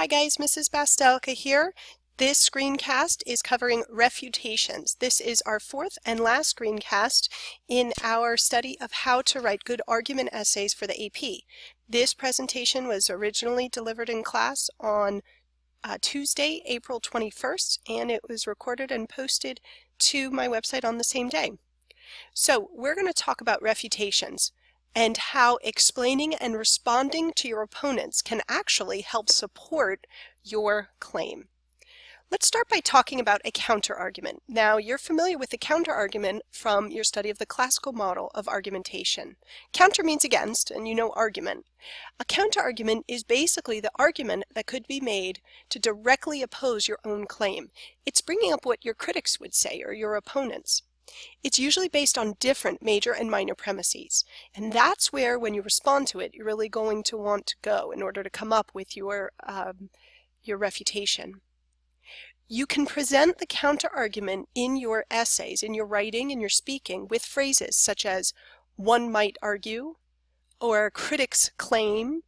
Hi guys, Mrs. Bastelka here. This screencast is covering refutations. This is our fourth and last screencast in our study of how to write good argument essays for the AP. This presentation was originally delivered in class on Tuesday, April 21st, and it was recorded and posted to my website on the same day. So we're going to talk about refutations and how explaining and responding to your opponents can actually help support your claim. Let's start by talking about a counterargument. Now, you're familiar with the counterargument from your study of the classical model of argumentation. Counter means against, and you know argument. A counterargument is basically the argument that could be made to directly oppose your own claim. It's bringing up what your critics would say or your opponents. It's usually based on different major and minor premises, and that's where, when you respond to it, you're really going to want to go in order to come up with your refutation. You can present the counter-argument in your essays, in your writing, in your speaking, with phrases such as "one might argue," or "critics claim,"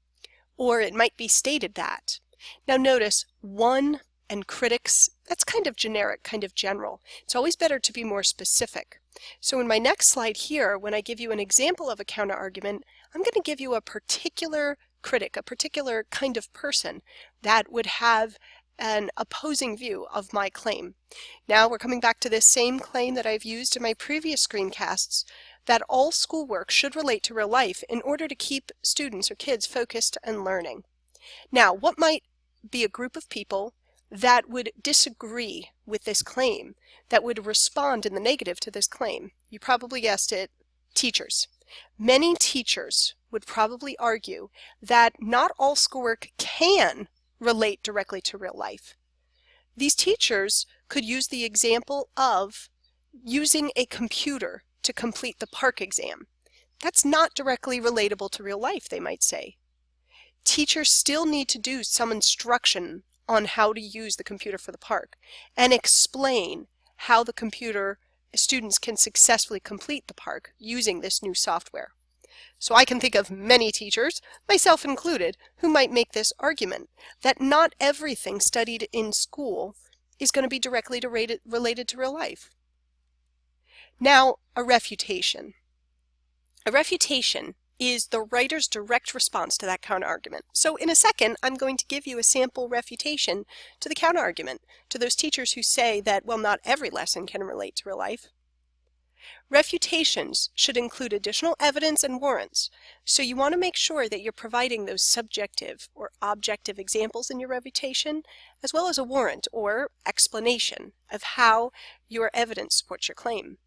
or "it might be stated that." Now notice, one and critics, that's kind of generic, kind of general. It's always better to be more specific. So in my next slide here, when I give you an example of a counter-argument, I'm going to give you a particular critic, a particular kind of person that would have an opposing view of my claim. Now we're coming back to this same claim that I've used in my previous screencasts, that all schoolwork should relate to real life in order to keep students or kids focused and learning. Now, what might be a group of people that would disagree with this claim, that would respond in the negative to this claim? You probably guessed it, teachers. Many teachers would probably argue that not all schoolwork can relate directly to real life. These teachers could use the example of using a computer to complete the park exam. That's not directly relatable to real life, they might say. Teachers still need to do some instruction on how to use the computer for the park and explain how the computer students can successfully complete the park using this new software. So I can think of many teachers, myself included, who might make this argument that not everything studied in school is going to be directly related to real life. Now, a refutation. A refutation is the writer's direct response to that counterargument. So in a second, I'm going to give you a sample refutation to the counterargument, to those teachers who say that, well, not every lesson can relate to real life. Refutations should include additional evidence and warrants, so you want to make sure that you're providing those subjective or objective examples in your refutation, as well as a warrant or explanation of how your evidence supports your claim.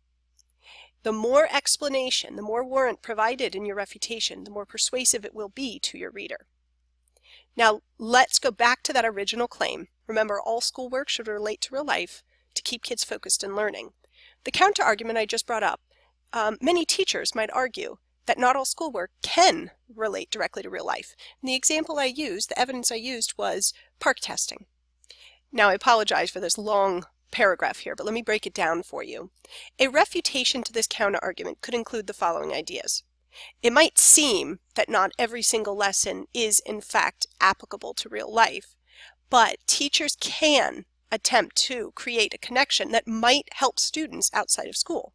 The more explanation, the more warrant provided in your refutation, the more persuasive it will be to your reader. Now, let's go back to that original claim. Remember, all schoolwork should relate to real life to keep kids focused and learning. The counter-argument I just brought up, many teachers might argue that not all schoolwork can relate directly to real life. And the example I used, the evidence I used, was park testing. Now, I apologize for this long paragraph here, but let me break it down for you. A refutation to this counter-argument could include the following ideas. It might seem that not every single lesson is, in fact, applicable to real life, but teachers can attempt to create a connection that might help students outside of school.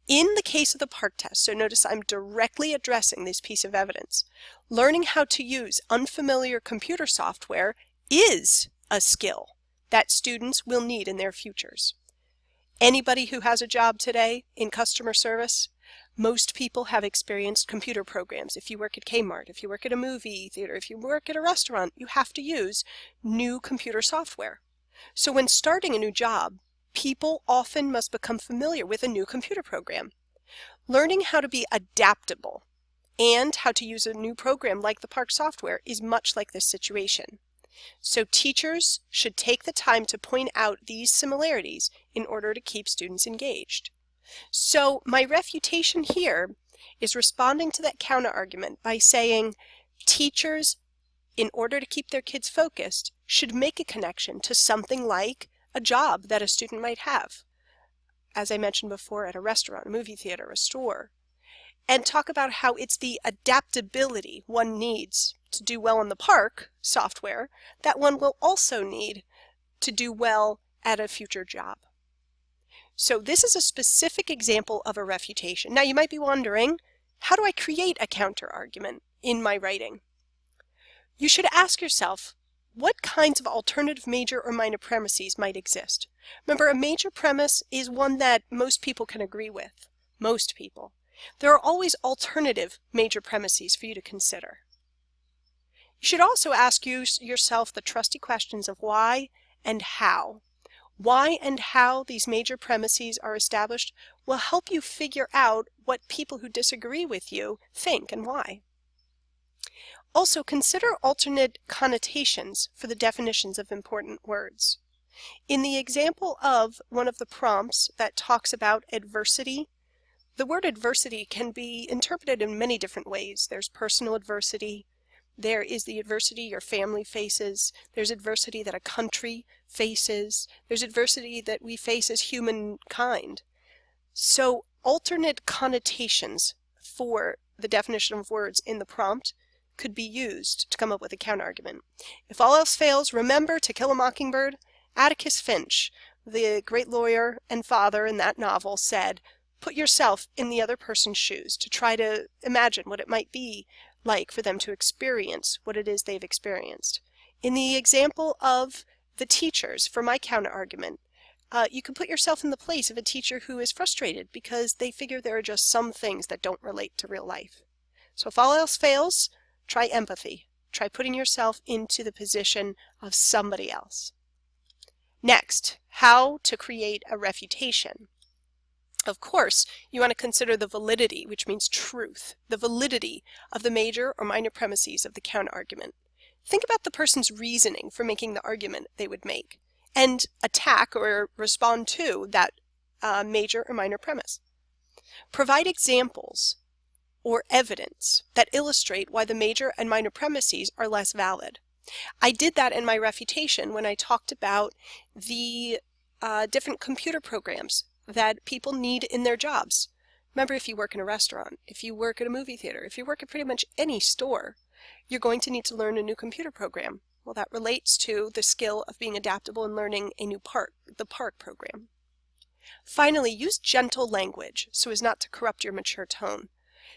In the case of the park test, so notice I'm directly addressing this piece of evidence, learning how to use unfamiliar computer software is a skill that students will need in their futures. Anybody who has a job today in customer service, most people have experienced computer programs. If you work at Kmart, if you work at a movie theater, if you work at a restaurant, you have to use new computer software. So when starting a new job, people often must become familiar with a new computer program. Learning how to be adaptable and how to use a new program like the park software is much like this situation. So teachers should take the time to point out these similarities in order to keep students engaged. So my refutation here is responding to that counterargument by saying teachers, in order to keep their kids focused, should make a connection to something like a job that a student might have, as I mentioned before, at a restaurant, a movie theater, a store. and talk about how it's the adaptability one needs to do well in the park software that one will also need to do well at a future job. So this is a specific example of a refutation. Now you might be wondering, how do I create a counterargument in my writing? You should ask yourself, what kinds of alternative major or minor premises might exist? Remember, a major premise is one that most people can agree with. Most people. There are always alternative major premises for you to consider. You should also ask yourself the trusty questions of why and how. Why and how these major premises are established will help you figure out what people who disagree with you think and why. Also, consider alternate connotations for the definitions of important words. In the example of one of the prompts that talks about adversity, the word adversity can be interpreted in many different ways. There's personal adversity, there is the adversity your family faces, there's adversity that a country faces, there's adversity that we face as humankind. So alternate connotations for the definition of words in the prompt could be used to come up with a counterargument. If all else fails, remember To Kill a Mockingbird. Atticus Finch, the great lawyer and father in that novel, said, put yourself in the other person's shoes to try to imagine what it might be like for them to experience what it is they've experienced. In the example of the teachers, for my counterargument, you can put yourself in the place of a teacher who is frustrated because they figure there are just some things that don't relate to real life. So if all else fails, try empathy. Try putting yourself into the position of somebody else. Next, how to create a refutation. Of course, you want to consider the validity, which means truth, the validity of the major or minor premises of the counterargument. Think about the person's reasoning for making the argument they would make, and attack or respond to that major or minor premise. Provide examples or evidence that illustrate why the major and minor premises are less valid. I did that in my refutation when I talked about the different computer programs that people need in their jobs. Remember, if you work in a restaurant, if you work at a movie theater, if you work at pretty much any store, you're going to need to learn a new computer program. Well, that relates to the skill of being adaptable and learning a new the PARC program. Finally, use gentle language so as not to corrupt your mature tone.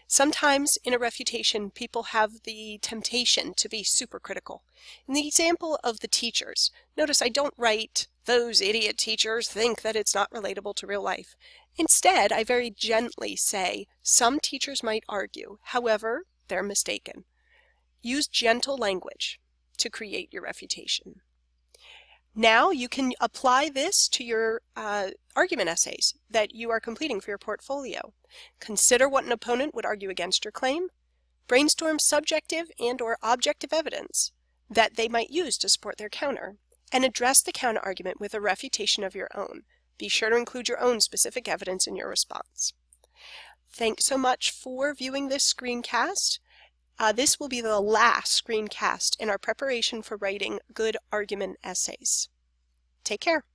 Sometimes in a refutation, people have the temptation to be super critical. In the example of the teachers, notice I don't write, "Those idiot teachers think that it's not relatable to real life." Instead, I very gently say, "Some teachers might argue, however, they're mistaken." Use gentle language to create your refutation. Now you can apply this to your argument essays that you are completing for your portfolio. Consider what an opponent would argue against your claim. Brainstorm subjective and/or objective evidence that they might use to support their counter, and address the counterargument with a refutation of your own. Be sure to include your own specific evidence in your response. Thanks so much for viewing this screencast. This will be the last screencast in our preparation for writing good argument essays. Take care.